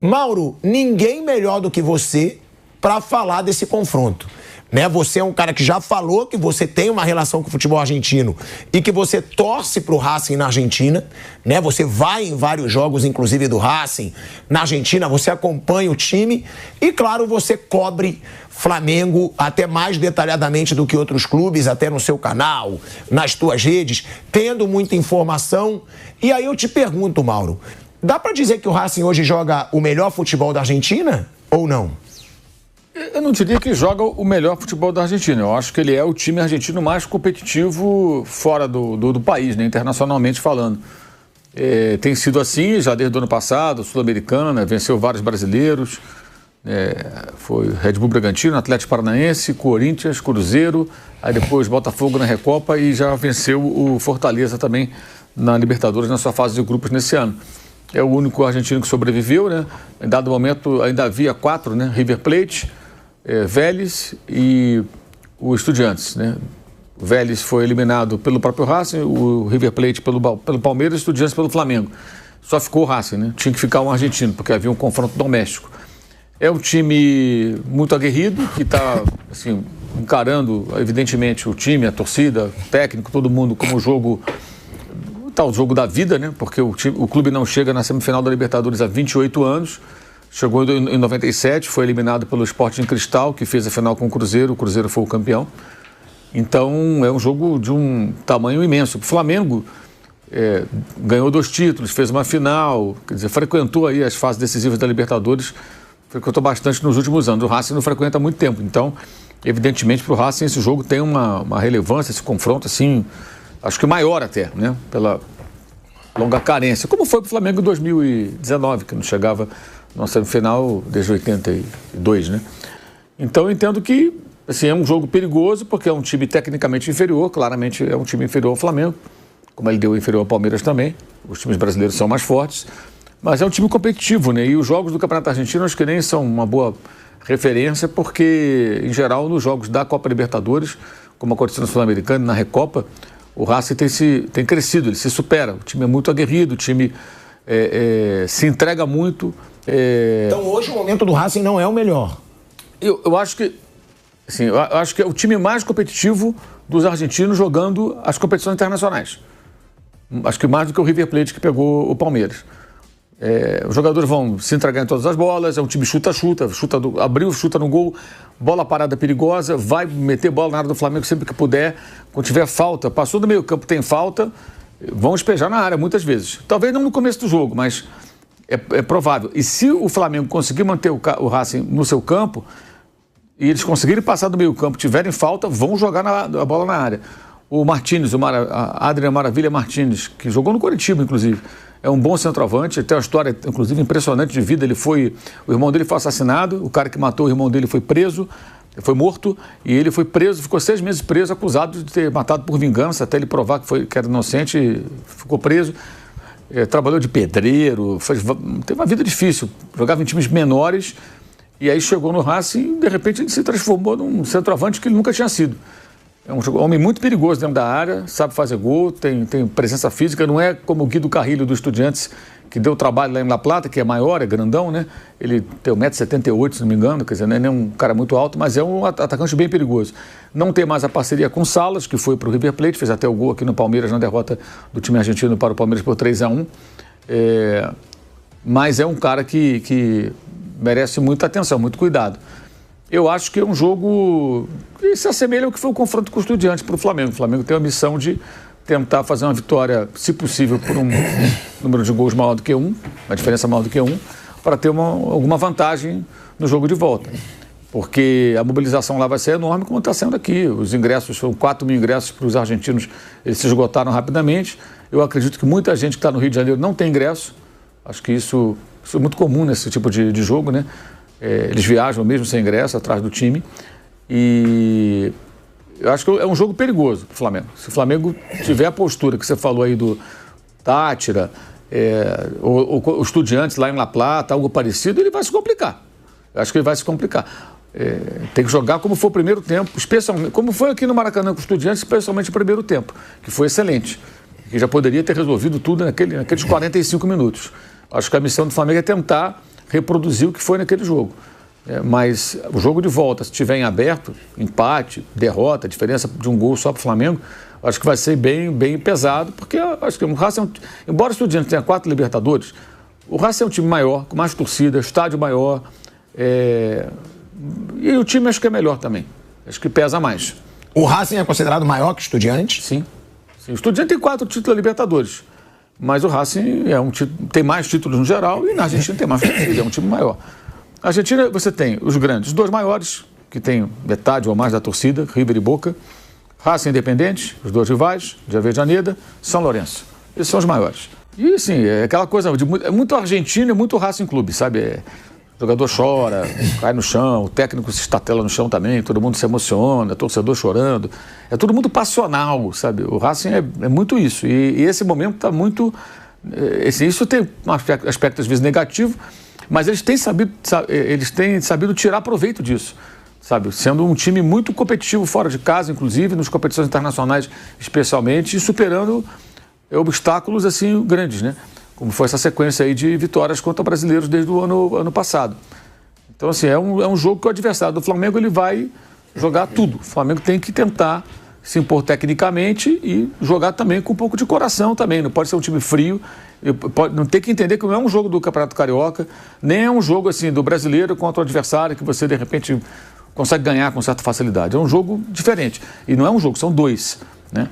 Mauro, ninguém melhor do que você para falar desse confronto. Né? Você é um cara que já falou que você tem uma relação com o futebol argentino e que você torce pro Racing na Argentina, né? Você vai em vários jogos, inclusive do Racing na Argentina, você acompanha o time e, claro, você cobre Flamengo até mais detalhadamente do que outros clubes, até no seu canal, nas tuas redes, tendo muita informação. E aí eu te pergunto, Mauro, dá pra dizer que o Racing hoje joga o melhor futebol da Argentina ou não? Eu não diria que joga o melhor futebol da Argentina. Eu acho que ele é o time argentino mais competitivo fora do país, né, internacionalmente falando. Tem sido assim já desde o ano passado, Sul-Americana, venceu vários brasileiros. Foi Red Bull Bragantino, Atlético Paranaense, Corinthians, Cruzeiro, aí depois Botafogo na Recopa e já venceu o Fortaleza também na Libertadores na sua fase de grupos nesse ano. É o único argentino que sobreviveu, né? Em dado momento ainda havia 4, né? River Plate, Vélez e o Estudiantes, né? O Vélez foi eliminado pelo próprio Racing, o River Plate pelo Palmeiras e o Estudiantes pelo Flamengo. Só ficou o Racing, né? Tinha que ficar um argentino, porque havia um confronto doméstico. É um time muito aguerrido, que está assim, encarando, evidentemente, o time, a torcida, o técnico, todo mundo como o jogo da vida, né? Porque o clube não chega na semifinal da Libertadores há 28 anos. Chegou em 97, foi eliminado pelo Sporting Cristal, que fez a final com o Cruzeiro foi o campeão. Então, é um jogo de um tamanho imenso. O Flamengo ganhou 2 títulos, fez uma final, quer dizer, frequentou aí as fases decisivas da Libertadores, frequentou bastante nos últimos anos. O Racing não frequenta há muito tempo. Então, evidentemente, para o Racing esse jogo tem uma relevância, esse confronto, assim, acho que maior até, né? Pela longa carência. Como foi para o Flamengo em 2019, que não chegava na semifinal desde 82, né? Então eu entendo que assim, é um jogo perigoso, porque é um time tecnicamente inferior, claramente é um time inferior ao Flamengo, como ele deu inferior ao Palmeiras também. Os times brasileiros são mais fortes, mas é um time competitivo, né? E os jogos do Campeonato Argentino acho que nem são uma boa referência, porque, em geral, nos jogos da Copa Libertadores, como aconteceu na Sul-Americana, na Recopa, o Racing tem crescido, ele se supera. O time é muito aguerrido, o time se entrega muito. Então hoje o momento do Racing não é o melhor. Eu acho que assim, eu acho que é o time mais competitivo dos argentinos jogando as competições internacionais. Acho que mais do que o River Plate que pegou o Palmeiras. Os jogadores vão se entregar em todas as bolas, é um time abriu, chuta no gol, bola parada perigosa, vai meter bola na área do Flamengo sempre que puder. Quando tiver falta, passou do meio campo, tem falta, vão despejar na área muitas vezes. Talvez não no começo do jogo, mas é provável. E se o Flamengo conseguir manter o Racing no seu campo, e eles conseguirem passar do meio campo, tiverem falta, vão jogar a bola na área. O Martínez, Adrian Maravilha Martínez, que jogou no Coritiba, inclusive, é um bom centroavante, tem uma história, inclusive, impressionante de vida. O irmão dele foi assassinado, o cara que matou o irmão dele foi preso, foi morto, e ele foi preso, ficou 6 meses preso, acusado de ter matado por vingança, até ele provar que era inocente, ficou preso. Trabalhou de pedreiro, teve uma vida difícil, jogava em times menores, e aí chegou no Racing e, de repente, ele se transformou num centroavante que ele nunca tinha sido. É um homem muito perigoso dentro da área, sabe fazer gol, tem presença física, não é como o Guido Carrilho do Estudiantes, que deu trabalho lá em La Plata, que é maior, é grandão, né? Ele tem 1,78 m, se não me engano, quer dizer, não é nem um cara muito alto, mas é um atacante bem perigoso. Não tem mais a parceria com Salas, que foi para o River Plate, fez até o gol aqui no Palmeiras, na derrota do time argentino para o Palmeiras por 3-1. Mas é um cara que merece muita atenção, muito cuidado. Eu acho que é um jogo que se assemelha ao que foi o confronto com o Estudiantes para o Flamengo. O Flamengo tem a missão de tentar fazer uma vitória, se possível, por um número de gols maior do que uma diferença maior do que para ter alguma vantagem no jogo de volta. Porque a mobilização lá vai ser enorme, como está sendo aqui. Os ingressos, são 4 mil ingressos para os argentinos, eles se esgotaram rapidamente. Eu acredito que muita gente que está no Rio de Janeiro não tem ingresso. Acho que isso é muito comum nesse tipo de jogo, né? Eles viajam mesmo sem ingresso atrás do time. E eu acho que é um jogo perigoso para o Flamengo. Se o Flamengo tiver a postura que você falou aí do Táchira, o Estudiantes lá em La Plata, algo parecido, ele vai se complicar. Eu acho que ele vai se complicar. Tem que jogar como foi o primeiro tempo, especialmente, como foi aqui no Maracanã com o Estudiantes, especialmente o primeiro tempo, que foi excelente. Que já poderia ter resolvido tudo naqueles 45 minutos. Acho que a missão do Flamengo é tentar reproduzir o que foi naquele jogo. Mas o jogo de volta, se estiver em aberto, empate, derrota, diferença de um gol só para o Flamengo, acho que vai ser bem, bem pesado, porque acho que o Racing, embora o Estudiantes tenha 4 Libertadores, o Racing é um time maior, com mais torcida, estádio maior, e o time acho que é melhor também, acho que pesa mais. O Racing é considerado maior que o Estudiantes? Sim. O Estudiantes tem 4 títulos da Libertadores, mas o Racing tem mais títulos no geral e na Argentina tem mais torcida, é um time maior. Na Argentina você tem os grandes, os 2 maiores, que tem metade ou mais da torcida, River e Boca, Racing Independente, os 2 rivais, de Avellaneda, São Lourenço. Esses são os maiores. E assim, é aquela coisa, é muito argentino e muito Racing Clube, sabe? O jogador chora, cai no chão, o técnico se estatela no chão também, todo mundo se emociona, torcedor chorando. É todo mundo passional, sabe? O Racing é muito isso. E esse momento está muito... Isso tem um aspecto às vezes negativo, mas eles têm sabido tirar proveito disso, sabe? Sendo um time muito competitivo fora de casa, inclusive, nas competições internacionais especialmente, e superando obstáculos assim grandes, né? Como foi essa sequência aí de vitórias contra brasileiros desde o ano passado. Então, assim, é um jogo que o adversário do Flamengo ele vai jogar tudo. O Flamengo tem que tentar se impor tecnicamente e jogar também com um pouco de coração também. Não pode ser um time frio. Não tem que entender que não é um jogo do Campeonato Carioca, nem é um jogo assim do brasileiro contra o adversário que você de repente consegue ganhar com certa facilidade. É um jogo diferente. E não é um jogo, são 2, né?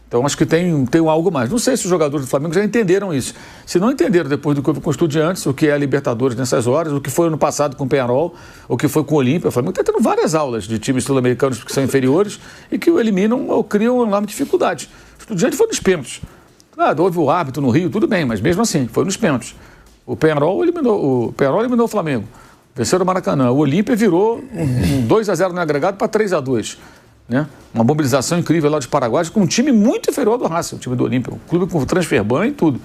Então acho que tem algo mais. Não sei se os jogadores do Flamengo já entenderam isso. Se não entenderam depois do que houve com o Estudiantes, o que é a Libertadores nessas horas, o que foi ano passado com o Peñarol, o que foi com o Olímpia, o Flamengo está tendo várias aulas de times sul-americanos que são inferiores e que o eliminam ou criam uma enorme dificuldade. O Estudiantes foi nos pênaltis. Claro, houve o árbitro no Rio, tudo bem, mas mesmo assim, foi nos pênaltis. O Peñarol eliminou o Flamengo. Venceram o Maracanã. O Olímpia virou um 2-0 no agregado para 3-2. Né? Uma mobilização incrível lá dos paraguaios com um time muito inferior do Racing, o time do Olímpia, um clube com transfer ban e tudo.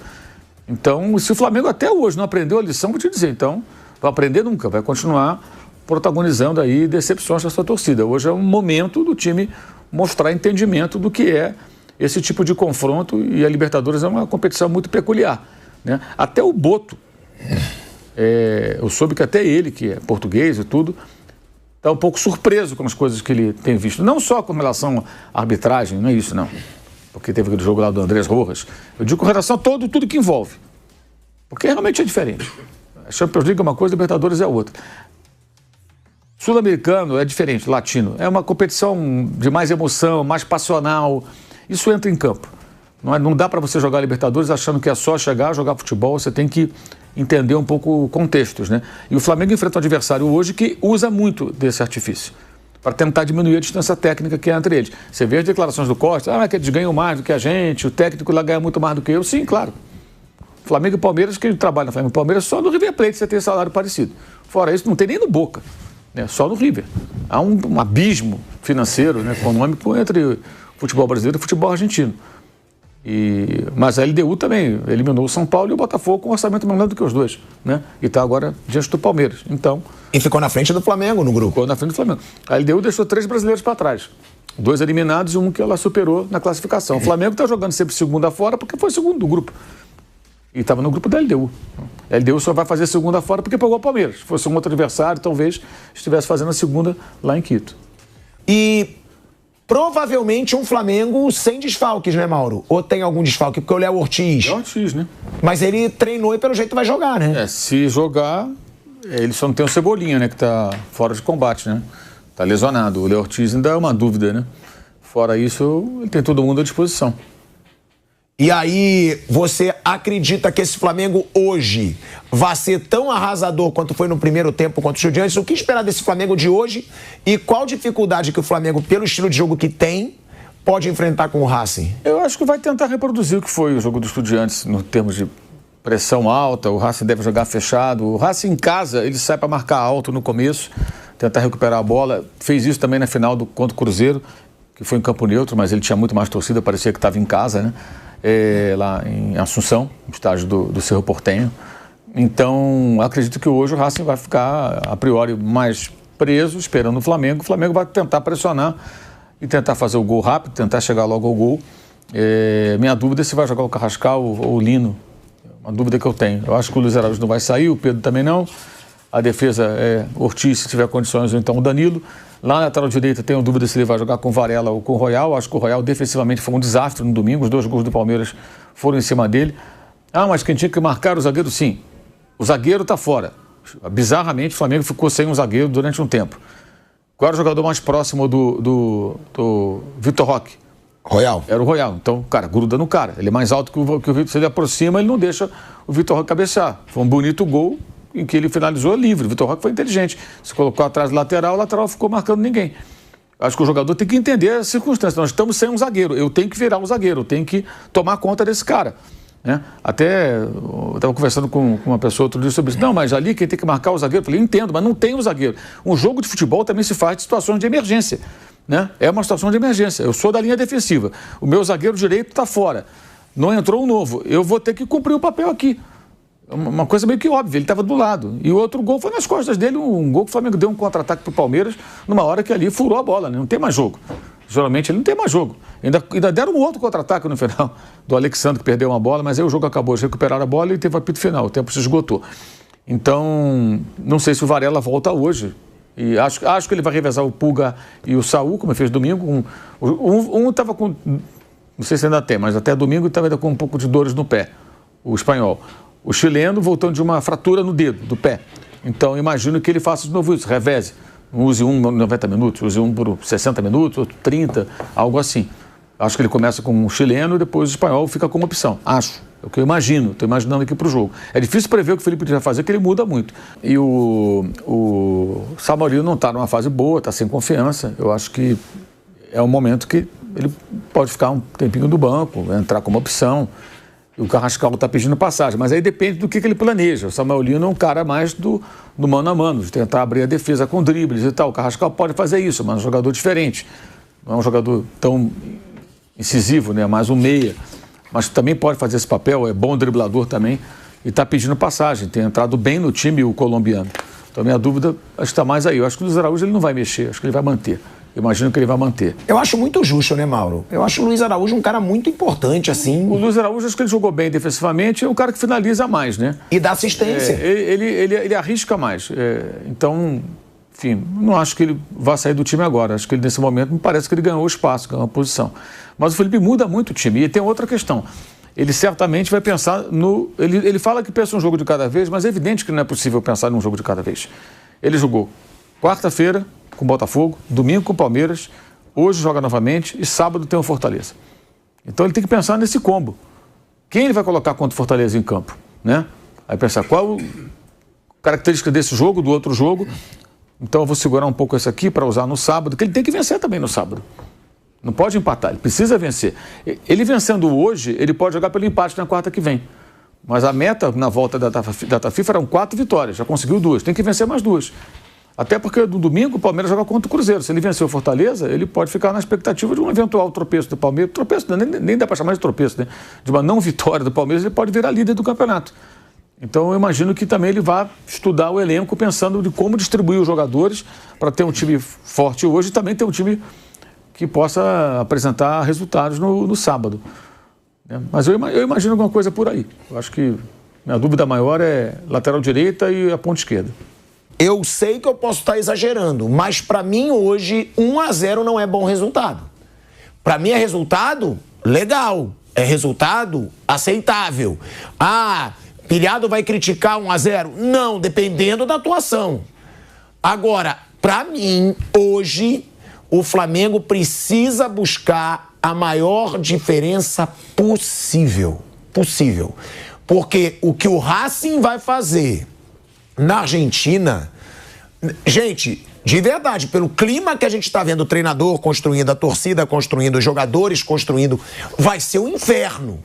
Então, se o Flamengo até hoje não aprendeu a lição, vou te dizer, então, vai aprender nunca, vai continuar protagonizando aí decepções da sua torcida. Hoje é um momento do time mostrar entendimento do que é esse tipo de confronto, e a Libertadores é uma competição muito peculiar, né? Até o Boto, eu soube que até ele, que é português e tudo, está um pouco surpreso com as coisas que ele tem visto. Não só com relação à arbitragem, não é isso, não. Porque teve aquele jogo lá do Andrés Rojas. Eu digo com relação a tudo que envolve. Porque realmente é diferente. A Champions League é uma coisa, a Libertadores é outra. Sul-americano é diferente, latino. É uma competição de mais emoção, mais passional. Isso entra em campo. Não dá para você jogar Libertadores achando que é só chegar, jogar futebol. Você tem que entender um pouco contextos, né? E o Flamengo enfrenta um adversário hoje que usa muito desse artifício para tentar diminuir a distância técnica que é entre eles. Você vê as declarações do Costa, que eles ganham mais do que a gente, o técnico lá ganha muito mais do que eu. Sim, claro. Flamengo e Palmeiras, que ele trabalha no Flamengo e Palmeiras, só no River Plate você tem salário parecido. Fora isso, não tem nem no Boca, né? Só no River. Há um abismo financeiro, né, econômico entre o futebol brasileiro e o futebol argentino. Mas a LDU também eliminou o São Paulo e o Botafogo com um orçamento menor do que os dois, né? E está agora diante do Palmeiras. Então, e ficou na frente do Flamengo no grupo. Ficou na frente do Flamengo. A LDU deixou 3 brasileiros para trás. 2 eliminados e um que ela superou na classificação. O Flamengo está jogando sempre segunda fora porque foi segundo do grupo. E estava no grupo da LDU. A LDU só vai fazer segunda fora porque pegou o Palmeiras. Se fosse um outro adversário, talvez estivesse fazendo a segunda lá em Quito. E provavelmente um Flamengo sem desfalques, né, Mauro? Ou tem algum desfalque? Porque o Léo Ortiz... É o Ortiz, né? Mas ele treinou e pelo jeito vai jogar, né? Se jogar, ele só não tem o Cebolinha, né? Que tá fora de combate, né? Tá lesionado. O Léo Ortiz ainda é uma dúvida, né? Fora isso, ele tem todo mundo à disposição. E aí, você acredita que esse Flamengo hoje vai ser tão arrasador quanto foi no primeiro tempo contra o Estudiantes? O que esperar desse Flamengo de hoje? E qual dificuldade que o Flamengo, pelo estilo de jogo que tem, pode enfrentar com o Racing? Eu acho que vai tentar reproduzir o que foi o jogo do Estudiantes, no termos de pressão alta. O Racing deve jogar fechado. O Racing em casa, ele sai para marcar alto no começo, tentar recuperar a bola. Fez isso também na final contra o Cruzeiro, que foi em campo neutro, mas ele tinha muito mais torcida, parecia que estava em casa, né? Lá em Assunção, no estádio do Cerro Porteño. Então, acredito que hoje o Racing vai ficar, a priori, mais preso, esperando o Flamengo. O Flamengo vai tentar pressionar e tentar fazer o gol rápido, tentar chegar logo ao gol. Minha dúvida é se vai jogar o Carrascal ou o Lino. Uma dúvida que eu tenho. Eu acho que o Luiz Araújo não vai sair, o Pedro também não. A defesa é Ortiz, se tiver condições, ou então o Danilo. Lá na lateral direita tenho dúvida se ele vai jogar com o Varela ou com o Royal. Acho que o Royal defensivamente foi um desastre no domingo. Os 2 gols do Palmeiras foram em cima dele. Mas quem tinha que marcar o zagueiro, sim. O zagueiro está fora. Bizarramente, o Flamengo ficou sem um zagueiro durante um tempo. Qual era o jogador mais próximo do Vitor Roque? Royal. Era o Royal. Então, cara, gruda no cara. Ele é mais alto que o Vitor. Se ele aproxima, ele não deixa o Vitor Roque cabecear. Foi um bonito gol em que ele finalizou livre. O Vitor Roque foi inteligente. Se colocou atrás do lateral, o lateral ficou marcando ninguém. Acho que o jogador tem que entender as circunstâncias. Nós estamos sem um zagueiro. Eu tenho que virar um zagueiro. Eu tenho que tomar conta desse cara. Né? Até eu estava conversando com uma pessoa outro dia sobre isso. Não, mas ali quem tem que marcar o zagueiro. Eu falei, entendo, mas não tem o zagueiro. Um jogo de futebol também se faz de situações de emergência. Né? É uma situação de emergência. Eu sou da linha defensiva. O meu zagueiro direito está fora. Não entrou um novo. Eu vou ter que cumprir o papel aqui. Uma coisa meio que óbvia. Ele estava do lado. E o outro gol foi nas costas dele. Um gol que o Flamengo deu um contra-ataque para o Palmeiras numa hora que ali furou a bola. Né? Não tem mais jogo. Geralmente ele não tem mais jogo. Ainda deram um outro contra-ataque no final do Alexandre, que perdeu uma bola, mas aí o jogo acabou. Eles recuperaram a bola e teve o apito final. O tempo se esgotou. Então, não sei se o Varela volta hoje. E acho que ele vai revezar o Pulga e o Saúl, como ele fez domingo. Um estava com... Não sei se ainda tem, mas até domingo estava ainda com um pouco de dores no pé, o espanhol. O chileno voltando de uma fratura no dedo, do pé. Então, imagino que ele faça de novo isso, reveze. Use um 90 minutos, use um por 60 minutos, outro 30, algo assim. Acho que ele começa com o chileno e depois o espanhol fica como opção. Acho. É o que eu imagino. Estou imaginando aqui para o jogo. É difícil prever o que o Felipe vai fazer, porque ele muda muito. E o Samuel não está numa fase boa, está sem confiança. Eu acho que é um momento que ele pode ficar um tempinho do banco, entrar como opção. E o Carrascal está pedindo passagem. Mas aí depende do que ele planeja. O Samuel Lino é um cara mais do mano a mano, de tentar abrir a defesa com dribles e tal. O Carrascal pode fazer isso, mas é um jogador diferente. Não é um jogador tão incisivo, né? Mais um meia. Mas também pode fazer esse papel, é bom driblador também. E está pedindo passagem. Tem entrado bem no time o colombiano. Então a minha dúvida acho que está mais aí. Eu acho que o Luiz Araújo ele não vai mexer, acho que ele vai manter. Eu imagino que ele vai manter. Eu acho muito justo, né, Mauro? Eu acho o Luiz Araújo um cara muito importante, assim. O Luiz Araújo, acho que ele jogou bem defensivamente, é um cara que finaliza mais, né? E dá assistência. Ele arrisca mais. Então, enfim, não acho que ele vá sair do time agora. Acho que ele, nesse momento, me parece que ele ganhou espaço, ganhou a posição. Mas o Felipe muda muito o time. E tem outra questão. Ele certamente vai pensar no... Ele fala que pensa um jogo de cada vez, mas é evidente que não é possível pensar num jogo de cada vez. Ele jogou quarta-feira com o Botafogo, domingo com o Palmeiras, hoje joga novamente e sábado tem o Fortaleza. Então ele tem que pensar nesse combo. Quem ele vai colocar contra o Fortaleza em campo? Né? Aí pensar qual a característica desse jogo, do outro jogo. Então eu vou segurar um pouco esse aqui para usar no sábado, que ele tem que vencer também no sábado. Não pode empatar, ele precisa vencer. Ele vencendo hoje, ele pode jogar pelo empate na quarta que vem. Mas a meta na volta da data FIFA eram 4 vitórias, já conseguiu 2, tem que vencer mais 2. Até porque no domingo o Palmeiras joga contra o Cruzeiro. Se ele vencer o Fortaleza, ele pode ficar na expectativa de um eventual tropeço do Palmeiras. Tropeço, nem dá para chamar de tropeço, né? De uma não vitória do Palmeiras, ele pode virar líder do campeonato. Então eu imagino que também ele vai estudar o elenco pensando de como distribuir os jogadores para ter um time forte hoje e também ter um time que possa apresentar resultados no sábado. Mas eu imagino alguma coisa por aí. Eu acho que minha dúvida maior é lateral direita e a ponta esquerda. Eu sei que eu posso estar exagerando, mas para mim hoje 1-0 não é bom resultado. Para mim é resultado legal, é resultado aceitável. Pilhado vai criticar 1-0? Não, dependendo da atuação. Agora, para mim, hoje, o Flamengo precisa buscar a maior diferença possível. Porque o que o Racing vai fazer na Argentina, gente, de verdade, pelo clima que a gente está vendo o treinador construindo, a torcida construindo, os jogadores construindo, vai ser um inferno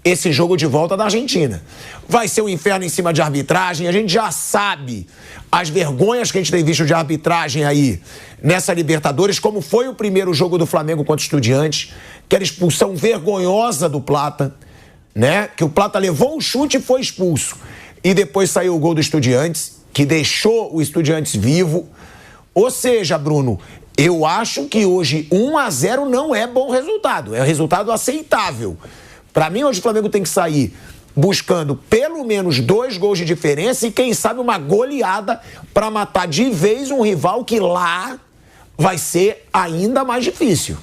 esse jogo de volta da Argentina. Vai ser um inferno em cima de arbitragem, a gente já sabe as vergonhas que a gente tem visto de arbitragem aí nessa Libertadores, como foi o primeiro jogo do Flamengo contra o Estudiantes, que era expulsão vergonhosa do Plata, né? Que o Plata levou um chute e foi expulso. E depois saiu o gol do Estudiantes, que deixou o Estudiantes vivo. Ou seja, Bruno, eu acho que hoje 1-0 não é bom resultado. É um resultado aceitável. Para mim, hoje o Flamengo tem que sair buscando pelo menos 2 gols de diferença e, quem sabe, uma goleada para matar de vez um rival que lá vai ser ainda mais difícil.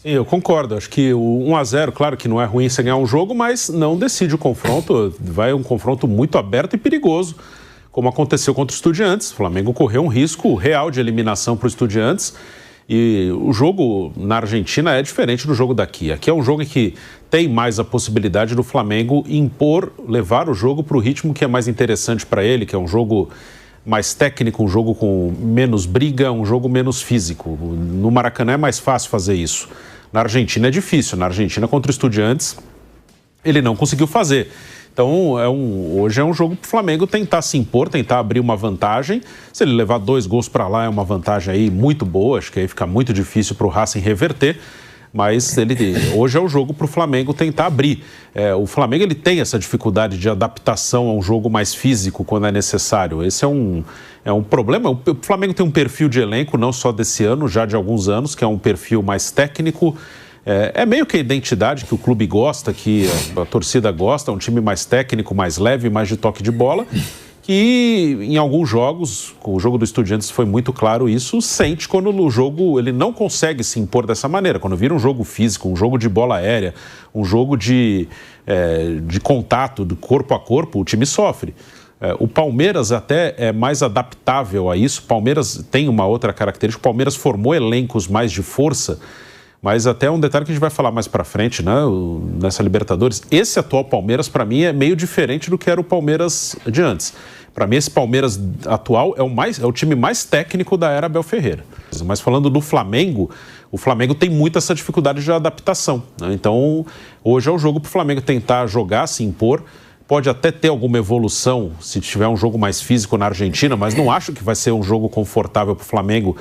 Sim, eu concordo. Acho que o 1-0, claro que não é ruim você ganhar um jogo, mas não decide o confronto. Vai um confronto muito aberto e perigoso, como aconteceu contra o Estudiantes. O Flamengo correu um risco real de eliminação para o Estudiantes. E o jogo na Argentina é diferente do jogo daqui. Aqui é um jogo em que tem mais a possibilidade do Flamengo impor, levar o jogo para o ritmo que é mais interessante para ele, que é um jogo mais técnico, um jogo com menos briga, um jogo menos físico. No Maracanã é mais fácil fazer isso. Na Argentina é difícil. Na Argentina, contra o Estudiantes, ele não conseguiu fazer. Então, hoje é um jogo para o Flamengo tentar se impor, tentar abrir uma vantagem. Se ele levar 2 gols para lá, é uma vantagem aí muito boa. Acho que aí fica muito difícil para o Racing reverter. Mas hoje é o jogo para o Flamengo tentar abrir. O Flamengo ele tem essa dificuldade de adaptação a um jogo mais físico quando é necessário. Esse é um problema. O Flamengo tem um perfil de elenco, não só desse ano, já de alguns anos, que é um perfil mais técnico. É meio que a identidade que o clube gosta, que a torcida gosta, um time mais técnico, mais leve, mais de toque de bola, que em alguns jogos, o jogo do Estudiantes foi muito claro isso, sente quando o jogo ele não consegue se impor dessa maneira, quando vira um jogo físico, um jogo de bola aérea, um jogo de contato, do corpo a corpo, o time sofre. O Palmeiras até é mais adaptável a isso. O Palmeiras tem uma outra característica, o Palmeiras formou elencos mais de força. Mas até um detalhe que a gente vai falar mais pra frente, né, nessa Libertadores, esse atual Palmeiras, para mim, é meio diferente do que era o Palmeiras de antes. Para mim, esse Palmeiras atual é o time mais técnico da era Abel Ferreira. Mas falando do Flamengo, o Flamengo tem muito essa dificuldade de adaptação, né? Então, hoje é o jogo pro Flamengo tentar jogar, se impor. Pode até ter alguma evolução se tiver um jogo mais físico na Argentina, mas não acho que vai ser um jogo confortável pro Flamengo.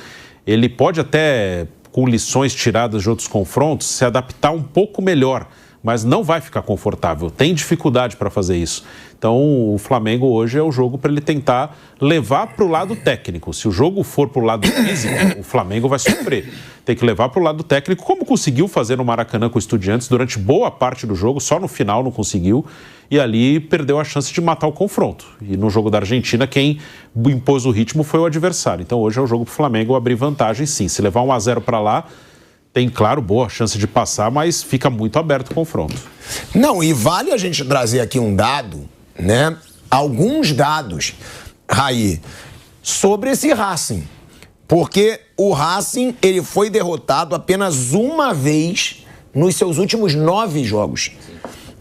Ele pode até, com lições tiradas de outros confrontos, se adaptar um pouco melhor, mas não vai ficar confortável, tem dificuldade para fazer isso. Então, o Flamengo hoje é o jogo para ele tentar levar para o lado técnico. Se o jogo for para o lado físico, o Flamengo vai sofrer. Tem que levar para o lado técnico, como conseguiu fazer no Maracanã com o Estudiantes durante boa parte do jogo, só no final não conseguiu, e ali perdeu a chance de matar o confronto. E no jogo da Argentina, quem impôs o ritmo foi o adversário. Então, hoje é o jogo para o Flamengo abrir vantagem, sim. Se levar 1-0 para lá, tem, claro, boa chance de passar, mas fica muito aberto o confronto. Não, e vale a gente trazer aqui um dado, né? Alguns dados, Raí, sobre esse Racing. Porque o Racing, ele foi derrotado apenas uma vez nos seus últimos 9 jogos.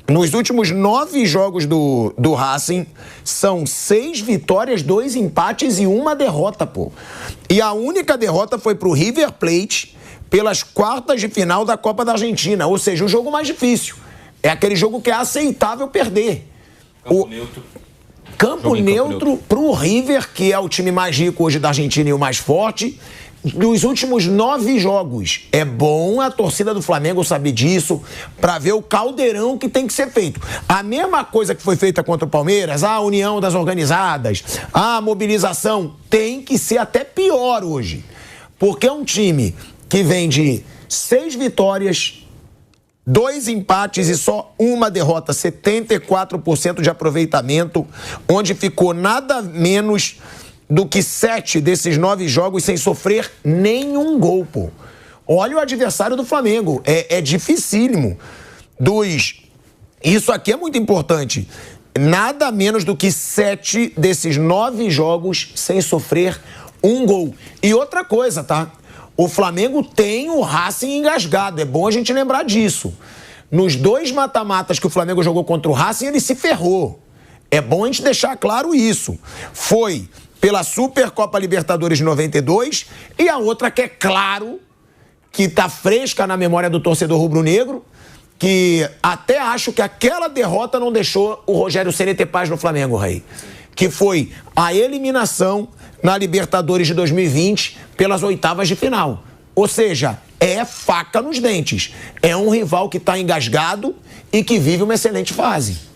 Nos últimos 9 jogos do Racing, são 6 vitórias, 2 empates e 1 derrota, pô. E a única derrota foi pro River Plate pelas quartas de final da Copa da Argentina. Ou seja, o jogo mais difícil. É aquele jogo que é aceitável perder. Campo neutro pro River, que é o time mais rico hoje da Argentina e o mais forte. Dos últimos 9 jogos. É bom a torcida do Flamengo saber disso, para ver o caldeirão que tem que ser feito. A mesma coisa que foi feita contra o Palmeiras, a união das organizadas, a mobilização, tem que ser até pior hoje. Porque é um time que vem de 6 vitórias, 2 empates e só 1 derrota, 74% de aproveitamento, onde ficou nada menos do que 7 desses 9 jogos sem sofrer nenhum gol, pô. Olha o adversário do Flamengo, é dificílimo. Isso aqui é muito importante. Nada menos do que 7 desses 9 jogos sem sofrer um gol. E outra coisa, tá? O Flamengo tem o Racing engasgado, é bom a gente lembrar disso. Nos 2 mata-matas que o Flamengo jogou contra o Racing, ele se ferrou. É bom a gente deixar claro isso. Foi pela Supercopa Libertadores de 92 e a outra que é claro, que tá fresca na memória do torcedor rubro-negro, que até acho que aquela derrota não deixou o Rogério Ceni ter paz no Flamengo, Rei. Que foi a eliminação na Libertadores de 2020 pelas 8ª de final. Ou seja, é faca nos dentes. É um rival que está engasgado e que vive uma excelente fase.